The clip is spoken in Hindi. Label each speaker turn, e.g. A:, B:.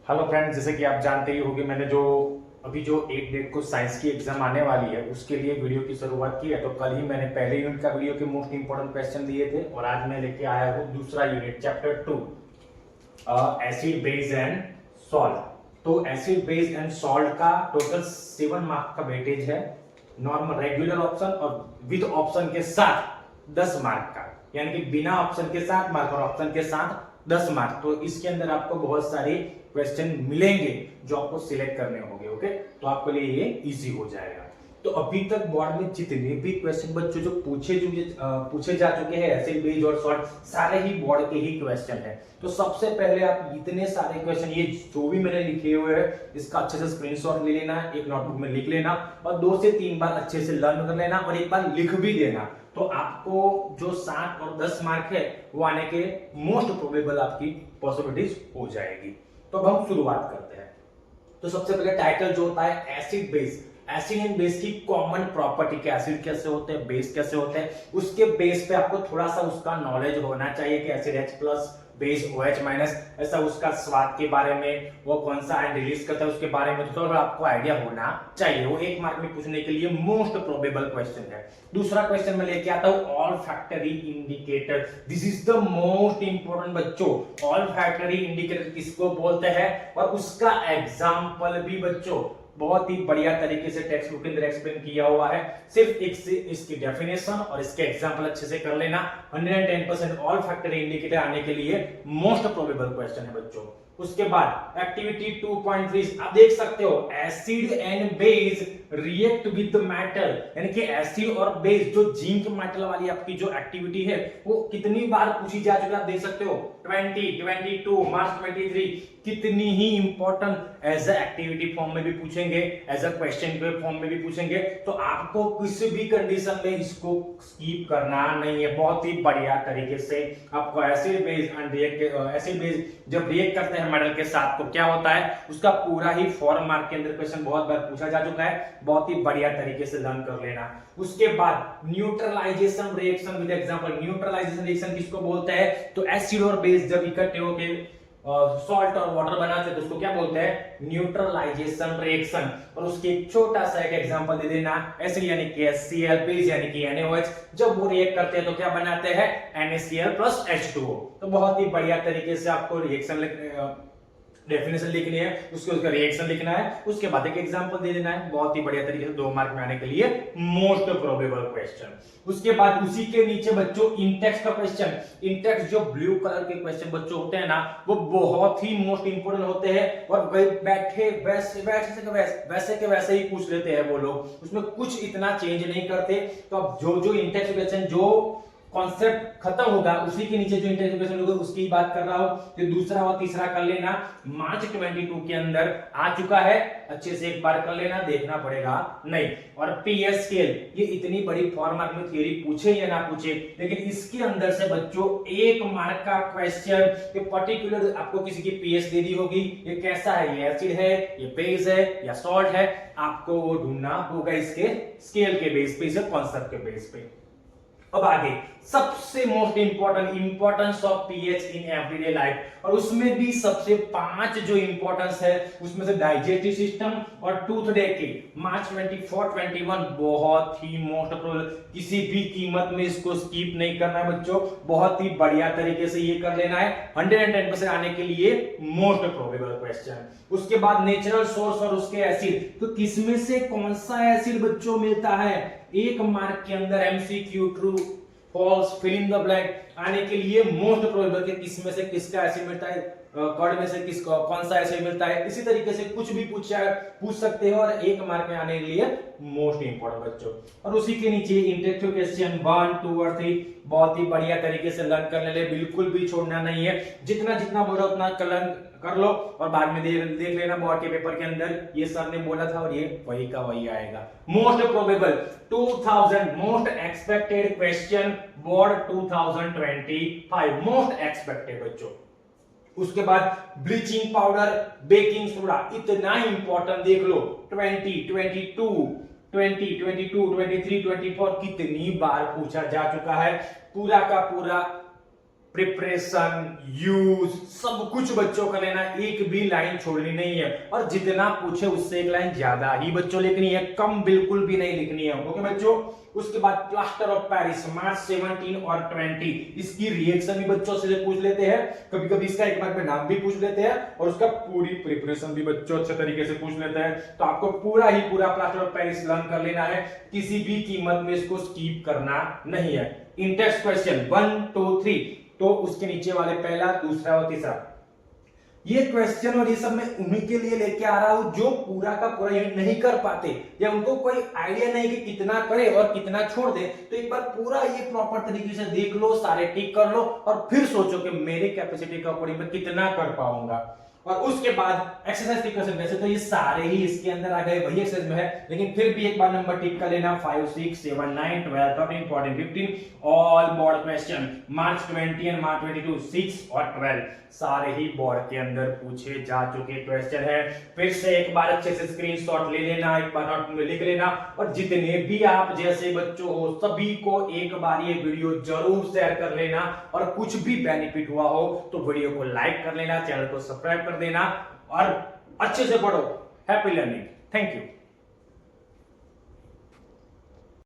A: हेलो फ्रेंड्स, जैसे कि आप जानते ही होंगे मैंने जो अभी जो 8 डेट को साइंस की एग्जाम आने वाली है उसके लिए वीडियो की शुरुआत की है। तो कल ही मैंने पहले यूनिट का वीडियो के मोस्ट इंपोर्टेंट क्वेश्चन दिए थे और आज मैं लेके आया हूँ दूसरा unit chapter 2 acid base and salt. तो एसिड बेस एंड सॉल्ट का टोटल 7 मार्क का वेटेज है, नॉर्मल रेगुलर ऑप्शन और विद ऑप्शन के साथ 10 मार्क का, यानी कि बिना ऑप्शन के 7 मार्क और ऑप्शन के साथ 10 मार्क। तो इसके अंदर आपको बहुत सारे क्वेश्चन मिलेंगे जो आपको सिलेक्ट करने होंगे। ओके, तो आपके लिए ये इजी हो जाएगा। तो अभी तक बोर्ड में जितने भी क्वेश्चन बच्चों जो पूछे जा चुके हैं एसिड बेस और सॉल्ट, सारे ही बोर्ड के ही क्वेश्चन है। तो सबसे पहले आप इतने सारे क्वेश्चन ये जो भी मैंने लिखे हुए हैं इसका अच्छे से स्क्रीनशॉट ले लेना, एक नोटबुक में लिख लेना और 2 से 3 बार अच्छे से लर्न कर लेना और एक बार लिख भी देना। तो आपको जो 7 और 10 मार्क है वो आने के मोस्ट प्रोबेबल आपकी पॉसिबिलिटीज हो जाएगी। तो अब हम शुरुआत करते हैं। तो सबसे पहले टाइटल जो होता है acid base, acid and base की कॉमन प्रॉपर्टी के, एसिड कैसे होते हैं, बेस कैसे होते हैं, उसके बेस पे आपको थोड़ा सा उसका नॉलेज होना चाहिए कि एसिड H+ बेस OH-, ऐसा उसका स्वाद के बारे में, वो कौन सा आयन रिलीज करता है उसके बारे में थोड़ा आपको आइडिया होना चाहिए। वो 1 मार्क में पूछने के लिए मोस्ट प्रोबेबल क्वेश्चन है। दूसरा क्वेश्चन मैं लेके आता हूं all factory indicator. This is the most important बच्चों। ऑल फैक्टरी इंडिकेटर किसको बोलते हैं और उसका एग्जाम्पल भी बच्चों बहुत ही बढ़िया तरीके से टेक्स्ट बुक के अंदर एक्सप्लेन किया हुआ है। सिर्फ एक से इसकी डेफिनेशन और इसके एग्जांपल अच्छे से कर लेना। 110% ऑल फैक्टर इंडिकेटर आने के लिए मोस्ट प्रोबेबल क्वेश्चन है बच्चों। उसके बाद एक्टिविटी 2.3 आप देख सकते हो acid and base react with metal, यानी कि एसिड और बेस जो जिंक मेटल वाली आपकी जो एक्टिविटी है वो कितनी बार पूछी जा चुकी है आप देख सकते हो। 20, 22, मार्च 23 कितनी ही important as a activity form में भी पूछेंगे, एज अ क्वेश्चन के फॉर्म में भी पूछेंगे। तो आपको किसी भी कंडीशन में इसको स्किप करना नहीं है। बहुत ही बढ़िया तरीके से आपको acid base and react, acid base जब रिएक्ट करते हैं मेटल के साथ तो क्या होता है उसका पूरा ही 4 मार्क के अंदर क्वेश्चन बहुत बार पूछा जा चुका है। बहुत ही बढ़िया तरीके से लर्न कर लेना। उसके बाद neutralisation reaction with example. Neutralisation reaction किसको बोलते हैं तो एसिड और बेस जब इकट्ठे होकर सॉल्ट और वाटर बनाते हैं तो उसको क्या बोलते हैं न्यूट्रलाइजेशन रिएक्शन। और उसके एक छोटा सा एक एग्जांपल दे देना, एसिड यानी कि HCl, बेस यानी कि NaOH, जब वो रिएक्ट करते हैं तो क्या बनाते हैं NaCl + H2O। तो बहुत ही बढ़िया तरीके से आपको रिएक्शन डेफिनेशन लिखनी है, उसका रिएक्शन लिखना है, उसके बाद एक एग्जांपल दे देना है। बहुत ही बढ़िया तरीके से 2 मार्क में आने के लिए मोस्ट प्रोबेबल क्वेश्चन। उसके बाद उसी के नीचे बच्चों इंटेक्स्ट का क्वेश्चन। इंटेक्स्ट जो ब्लू कलर के क्वेश्चन बच्चों होते हैं ना वो बहुत ही मोस्ट इंपोर्टेंट होते हैं और बैठे वैसे के वैसे ही पूछ लेते हैं वो लोग, उसमें कुछ इतना चेंज नहीं करते। तो अब जो इंटेक्स्ट क्वेश्चन जो कॉन्सेप्ट खत्म होगा उसी के नीचे जो इंटरप्रिटेशन होगा उसकी बात कर रहा हूं। तो दूसरा और तीसरा कर लेना, मार्च 22 के अंदर आ चुका है, अच्छे से एक बार कर लेना, देखना पड़ेगा नहीं। और पीएस स्केल, ये इतनी बड़ी 4 मार्क में थ्योरी पूछे या ना पूछे, लेकिन इसके अंदर से बच्चों 1 मार्क का क्वेश्चन, ये पर्टिकुलर आपको किसी की पीएस दे दी होगी, ये कैसा है, ये एसिड है, ये बेस है या सॉल्ट है, आपको वो ढूंढना होगा इसके स्केल के बेस पे, इसे कॉन्सेप्ट के बेस पे। अब आगे सबसे most important importance of pH in everyday life, और उसमें भी सबसे 5 जो इंपॉर्टेंस है उसमें से डाइजेस्टिव सिस्टम और टूथ डेके मार्च 24-21 बहुत ही मोस्ट प्रोबेबल, किसी भी कीमत में इसको स्किप नहीं करना है बच्चों। बहुत ही बढ़िया तरीके से ये कर लेना है, 110% आने के लिए मोस्ट प्रोबेबल क्वेश्चन। उसके बाद नेचुरल सोर्स और उसके एसिड, तो किसमें से कौन सा एसिड बच्चों मिलता है 1 मार्क के अंदर, MCQ true false fill in the blank आने के लिए मोस्ट प्रोबेबल कि किसमें से किसका एसिड मिलता है, कर्ड में से किसका कौन सा एसिड मिलता है। इसी तरीके से कुछ भी पूछ सकते हो और 1 मार्क में आने के लिए मोस्ट इंपोर्टेंट बच्चों। और उसी के नीचे इंटरेक्टिव क्वेश्चन 1, 2 और 3 बहुत ही बढ़िया तरीके से लर्न करने ले, बिल्कुल भी छोड़ना नहीं है। जितना बोलो उतना लर्न कर लो और बाद में देख लेना बोर्ड के पेपर के अंदर ये सर ने बोला था और ये वही का वही आएगा। Most probable 2000 most expected question board 2025 most expected बच्चों। उसके बाद ब्लीचिंग पाउडर, बेकिंग सोडा, इतना इंपॉर्टेंट देख लो 20, 22, 23, 24 कितनी बार पूछा जा चुका है। पूरा का पूरा प्रिपरेशन, यूज, सब कुछ बच्चों का लेना, एक भी लाइन छोड़नी नहीं है। और जितना पूछे उससे एक लाइन ज्यादा ही बच्चों लिखनी है, कम बिल्कुल भी नहीं लिखनी है। ओके बच्चों, उसके बाद प्लास्टर ऑफ पेरिस मार्च 17 और 20, इसकी रिएक्शन भी बच्चों से पूछ लेते हैं, कभी कभी इसका एक बार में नाम भी पूछ लेते हैं, और उसका पूरी प्रिपरेशन भी बच्चों अच्छे तरीके से पूछ लेते हैं। तो आपको पूरा ही पूरा प्लास्टर ऑफ पेरिस लर्न कर लेना है, किसी भी कीमत में इसको स्किप करना नहीं है। इन टेक्स्ट क्वेश्चन 1 2 3, तो उसके नीचे वाले पहला, दूसरा और तीसरा, ये क्वेश्चन और ये सब मैं उन्हीं के लिए लेके आ रहा हूं जो पूरा का पूरा ये नहीं कर पाते, या उनको कोई आइडिया नहीं कि कितना करे और कितना छोड़ दे। तो एक बार पूरा ये प्रॉपर तरीके से देख लो, सारे टिक कर लो, और फिर सोचो कि मेरे कैपेसिटी के अकॉर्डिंग मैं कितना कर पाऊंगा। और उसके बाद एक्सरसाइज के क्वेश्चन, वैसे तो ये सारे ही इसके अंदर आ गए, वही एक्सरसाइज में है, लेकिन फिर भी एक बार नंबर टिक कर लेना। 5 6 7 9 12 13 14 15 all board question, March 20 and March 22, 6 और 12 सारे ही बोर्ड के अंदर पूछे जा चुके क्वेश्चन है। फिर से एक बार अच्छे से स्क्रीनशॉट ले लेना, एक बार नोट में लिख लेना, और जितने भी आप जैसे बच्चों हो सभी को एक बार ये वीडियो जरूर शेयर कर लेना, और कुछ भी बेनिफिट हुआ हो तो वीडियो को लाइक कर लेना, चैनल को सब्सक्राइब कर देना, और अच्छे से पढ़ो। Happy learning. Thank you.